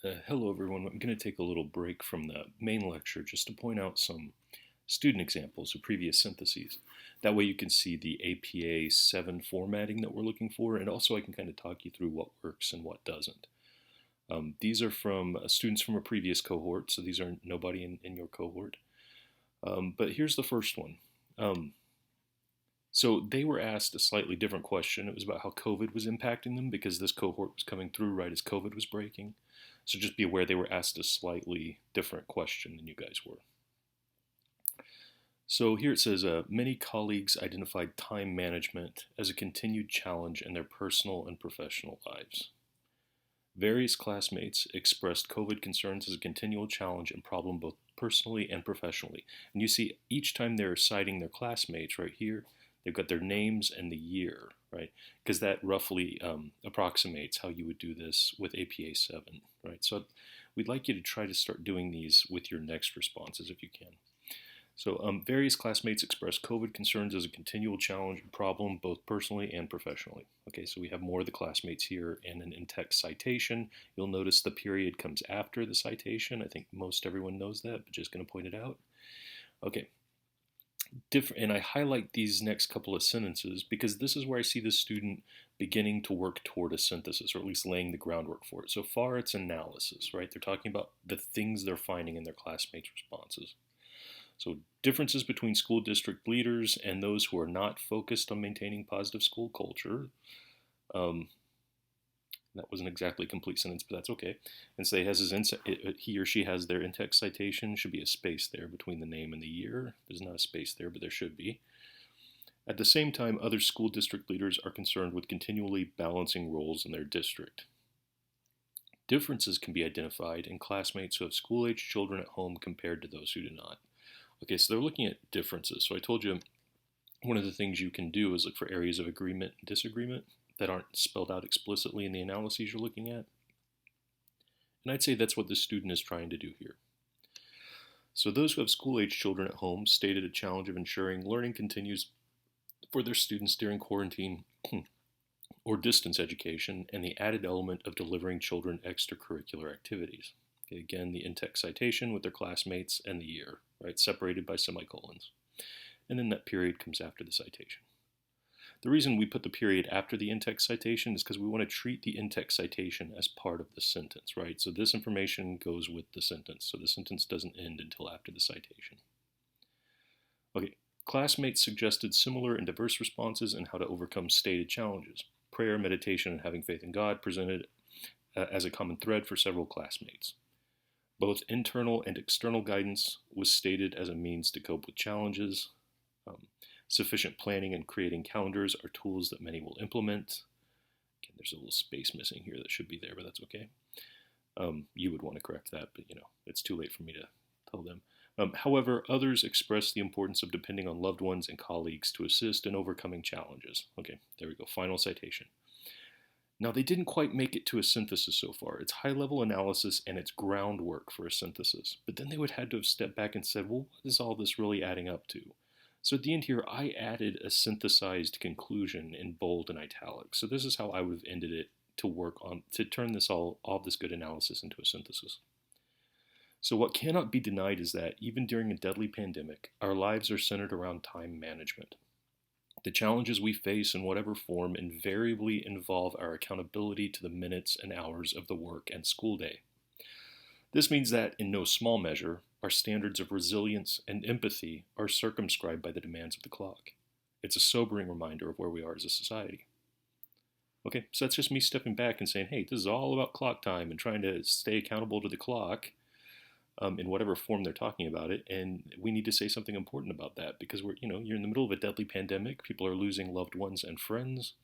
Hello, everyone. I'm going to take a little break from the main lecture just to point out some student examples of previous syntheses. That way you can see the APA 7 formatting that we're looking for, and also I can kind of talk you through what works and what doesn't. These are from students from a previous cohort, so these are nobody in your cohort. But here's the first one. Um, so they were asked a slightly different question. It was about how COVID was impacting them because this cohort was coming through right as COVID was breaking. So just be aware they were asked a slightly different question than you guys were. So here it says, many colleagues identified time management as a continued challenge in their personal and professional lives. Various classmates expressed COVID concerns as a continual challenge and problem both personally and professionally. And you see, each time they're citing their classmates right here, they've got their names and the year, right? Because that roughly approximates how you would do this with APA 7, right? So we'd like you to try to start doing these with your next responses if you can. So various classmates expressed COVID concerns as a continual challenge and problem, both personally and professionally. Okay, so we have more of the classmates here in an in-text citation. You'll notice the period comes after the citation. I think most everyone knows that, but just going to point it out. Okay, and I highlight these next couple of sentences because this is where I see the student beginning to work toward a synthesis, or at least laying the groundwork for it. So far, it's analysis, right? They're talking about the things they're finding in their classmates' responses. So differences between school district leaders and those who are not focused on maintaining positive school culture. That wasn't exactly a complete sentence, but that's okay. And so he or she has their in-text citation. Should be a space there between the name and the year. There's not a space there, but there should be. At the same time, other school district leaders are concerned with continually balancing roles in their district. Differences can be identified in classmates who have school-age children at home compared to those who do not. Okay, so they're looking at differences. So I told you one of the things you can do is look for areas of agreement and disagreement that aren't spelled out explicitly in the analyses you're looking at. And I'd say that's what the student is trying to do here. So those who have school-age children at home stated a challenge of ensuring learning continues for their students during quarantine or distance education, and the added element of delivering children extracurricular activities. Okay, again, the in-text citation with their classmates and the year, right, separated by semicolons. And then that period comes after the citation. The reason we put the period after the in-text citation is because we want to treat the in-text citation as part of the sentence, right? So this information goes with the sentence, so the sentence doesn't end until after the citation. Okay, classmates suggested similar and diverse responses in how to overcome stated challenges. Prayer, meditation, and having faith in God presented as a common thread for several classmates. Both internal and external guidance was stated as a means to cope with challenges. Sufficient planning and creating calendars are tools that many will implement. Again, there's a little space missing here that should be there, but that's okay. You would want to correct that, but it's too late for me to tell them. However, others express the importance of depending on loved ones and colleagues to assist in overcoming challenges. Okay, there we go, final citation. Now, they didn't quite make it to a synthesis so far. It's high-level analysis and it's groundwork for a synthesis. But then they would have to have stepped back and said, well, what is all this really adding up to? So at the end here, I added a synthesized conclusion in bold and italics. So this is how I would have ended it to work on, to turn all this good analysis into a synthesis. So what cannot be denied is that, even during a deadly pandemic, our lives are centered around time management. The challenges we face in whatever form invariably involve our accountability to the minutes and hours of the work and school day. This means that, in no small measure, our standards of resilience and empathy are circumscribed by the demands of the clock. It's a sobering reminder of where we are as a society. Okay, so that's just me stepping back and saying, hey, this is all about clock time and trying to stay accountable to the clock in whatever form they're talking about it, and we need to say something important about that because you're in the middle of a deadly pandemic. People are losing loved ones and friends,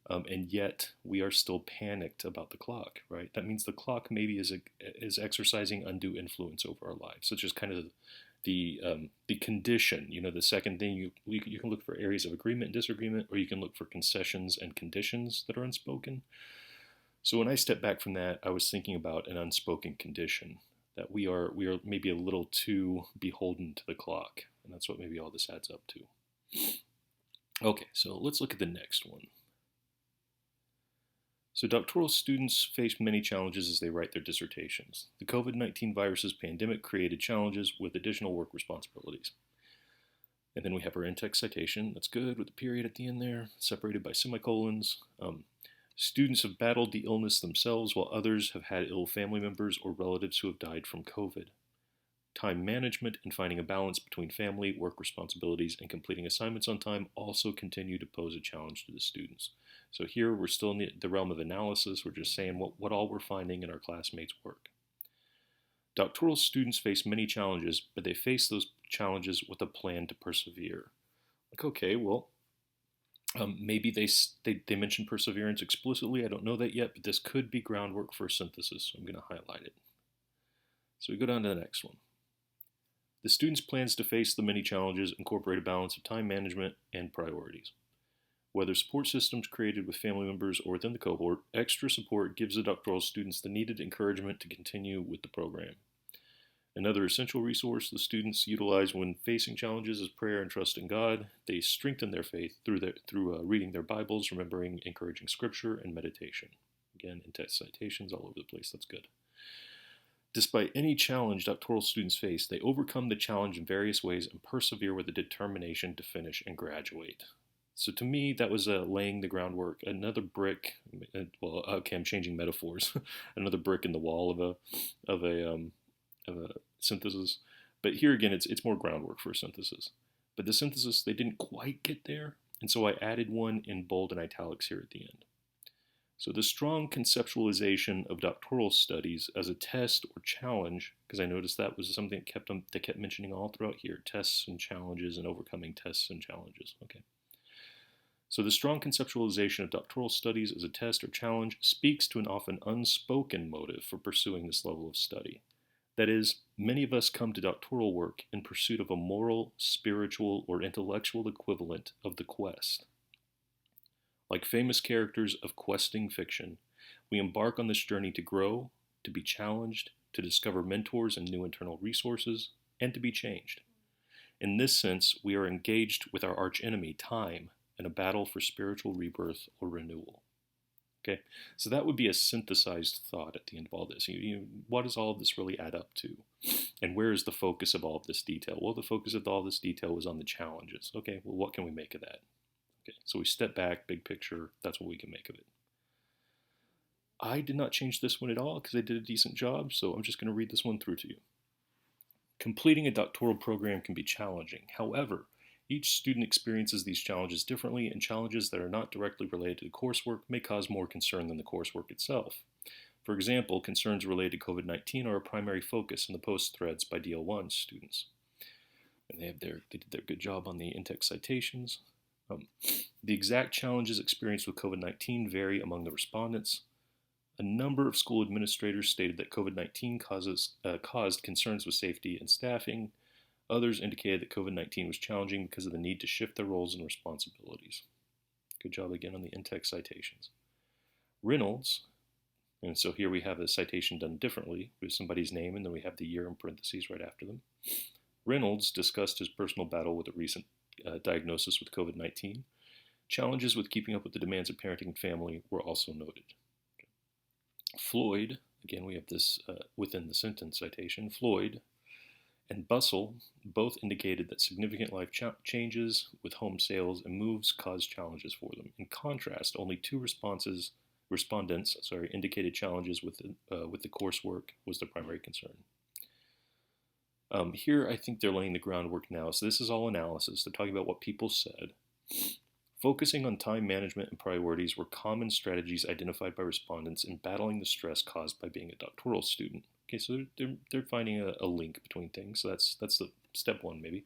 and yet we are still panicked about the clock, right? That means the clock maybe is exercising undue influence over our lives. So it's just kind of the condition. The second thing you can look for areas of agreement and disagreement, or you can look for concessions and conditions that are unspoken. So when I stepped back from that, I was thinking about an unspoken condition, that we are maybe a little too beholden to the clock, and that's what maybe all this adds up to. Okay, so let's look at the next one. So, doctoral students face many challenges as they write their dissertations. The COVID-19 virus's pandemic created challenges with additional work responsibilities. And then we have our in-text citation. That's good with the period at the end there, separated by semicolons. Students have battled the illness themselves, while others have had ill family members or relatives who have died from COVID. Time management and finding a balance between family, work responsibilities, and completing assignments on time also continue to pose a challenge to the students. So here we're still in the realm of analysis. We're just saying what all we're finding in our classmates' work. Doctoral students face many challenges, but they face those challenges with a plan to persevere. Like, okay, well, maybe they mention perseverance explicitly. I don't know that yet, but this could be groundwork for synthesis, so I'm going to highlight it. So we go down to the next one. The student's plans to face the many challenges incorporate a balance of time management and priorities. Whether support systems created with family members or within the cohort, extra support gives the doctoral students the needed encouragement to continue with the program. Another essential resource the students utilize when facing challenges is prayer and trust in God. They strengthen their faith through reading their Bibles, remembering encouraging scripture, and meditation. Again, in-text citations all over the place. That's good. Despite any challenge doctoral students face, they overcome the challenge in various ways and persevere with a determination to finish and graduate. So to me, that was laying the groundwork. Another brick. I'm changing metaphors. Another brick in the wall of a synthesis. But here again, it's more groundwork for a synthesis. But the synthesis, they didn't quite get there, and so I added one in bold and italics here at the end. So the strong conceptualization of doctoral studies as a test or challenge, because I noticed that was something they kept mentioning all throughout here, tests and challenges and overcoming tests and challenges. Okay. So the strong conceptualization of doctoral studies as a test or challenge speaks to an often unspoken motive for pursuing this level of study. That is, many of us come to doctoral work in pursuit of a moral, spiritual, or intellectual equivalent of the quest. Like famous characters of questing fiction, we embark on this journey to grow, to be challenged, to discover mentors and new internal resources, and to be changed. In this sense, we are engaged with our archenemy, time, in a battle for spiritual rebirth or renewal. Okay, so that would be a synthesized thought at the end of all this. What does all of this really add up to? And where is the focus of all of this detail? Well, the focus of all this detail was on the challenges. Okay, well, what can we make of that? Okay, so we step back, big picture, that's what we can make of it. I did not change this one at all because I did a decent job, so I'm just going to read this one through to you. Completing a doctoral program can be challenging. However, each student experiences these challenges differently, and challenges that are not directly related to the coursework may cause more concern than the coursework itself. For example, concerns related to COVID-19 are a primary focus in the post threads by DL1 students. And they did their good job on the in-text citations. The exact challenges experienced with COVID-19 vary among the respondents. A number of school administrators stated that COVID-19 caused concerns with safety and staffing. Others indicated that COVID-19 was challenging because of the need to shift their roles and responsibilities. Good job again on the in-text citations. Reynolds, and so here we have a citation done differently with somebody's name, and then we have the year in parentheses right after them. Reynolds discussed his personal battle with a recent diagnosis with COVID-19. Challenges with keeping up with the demands of parenting and family were also noted. Okay. Floyd, again we have this within the sentence citation, Floyd and Bussell both indicated that significant life changes with home sales and moves caused challenges for them. In contrast, only two respondents indicated challenges with the coursework was their primary concern. Here, I think they're laying the groundwork now. So this is all analysis. They're talking about what people said. Focusing on time management and priorities were common strategies identified by respondents in battling the stress caused by being a doctoral student. Okay, so they're finding a link between things. So that's the step one, maybe.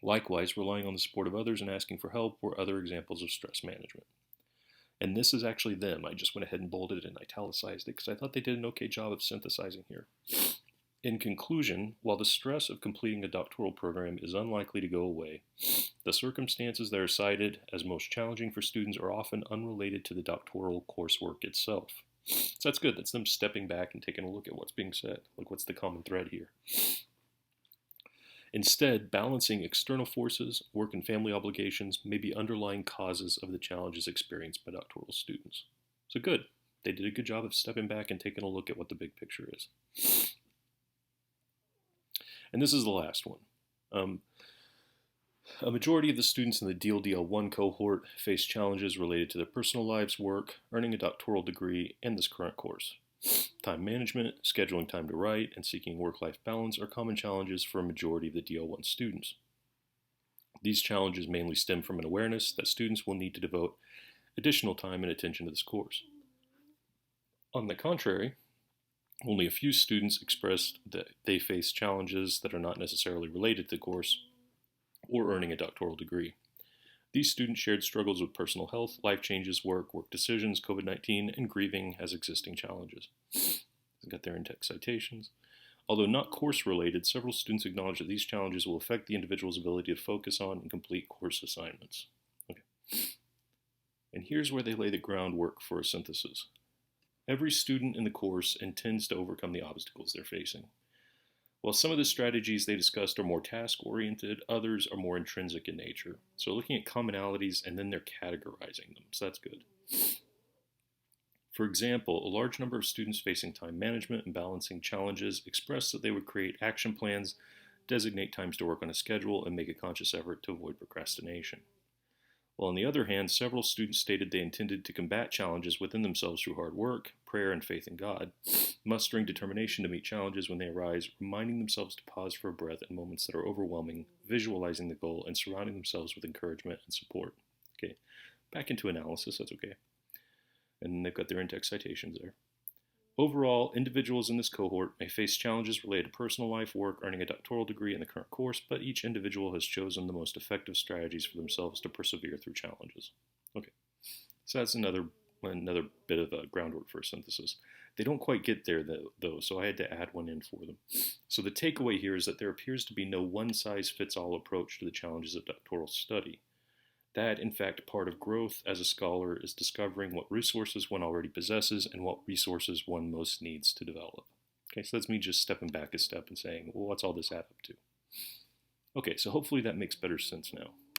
Likewise, relying on the support of others and asking for help were other examples of stress management. And this is actually them. I just went ahead and bolded and italicized it because I thought they did an okay job of synthesizing here. In conclusion, while the stress of completing a doctoral program is unlikely to go away, the circumstances that are cited as most challenging for students are often unrelated to the doctoral coursework itself. So that's good. That's them stepping back and taking a look at what's being said. Like, what's the common thread here? Instead, balancing external forces, work and family obligations may be underlying causes of the challenges experienced by doctoral students. So good. They did a good job of stepping back and taking a look at what the big picture is. And this is the last one. A majority of the students in the DL-DL1 cohort face challenges related to their personal lives, work, earning a doctoral degree, and this current course. Time management, scheduling time to write, and seeking work-life balance are common challenges for a majority of the DL1 students. These challenges mainly stem from an awareness that students will need to devote additional time and attention to this course. On the contrary, only a few students expressed that they face challenges that are not necessarily related to the course or earning a doctoral degree. These students shared struggles with personal health, life changes, work decisions, COVID-19, and grieving as existing challenges. They got their in-text citations. Although not course-related, several students acknowledge that these challenges will affect the individual's ability to focus on and complete course assignments. Okay. And here's where they lay the groundwork for a synthesis. Every student in the course intends to overcome the obstacles they're facing. While some of the strategies they discussed are more task-oriented, others are more intrinsic in nature. So looking at commonalities and then they're categorizing them, so that's good. For example, a large number of students facing time management and balancing challenges expressed that they would create action plans, designate times to work on a schedule, and make a conscious effort to avoid procrastination. While on the other hand, several students stated they intended to combat challenges within themselves through hard work, prayer, and faith in God, mustering determination to meet challenges when they arise, reminding themselves to pause for a breath in moments that are overwhelming, visualizing the goal, and surrounding themselves with encouragement and support. Okay, back into analysis, that's okay. And they've got their in-text citations there. Overall, individuals in this cohort may face challenges related to personal life, work, earning a doctoral degree in the current course, but each individual has chosen the most effective strategies for themselves to persevere through challenges. Okay, so that's another bit of groundwork for a synthesis. They don't quite get there though, so I had to add one in for them. So the takeaway here is that there appears to be no one-size-fits-all approach to the challenges of doctoral study. That, in fact, part of growth as a scholar is discovering what resources one already possesses and what resources one most needs to develop. Okay, so that's me just stepping back a step and saying, well, what's all this add up to? Okay, so hopefully that makes better sense now.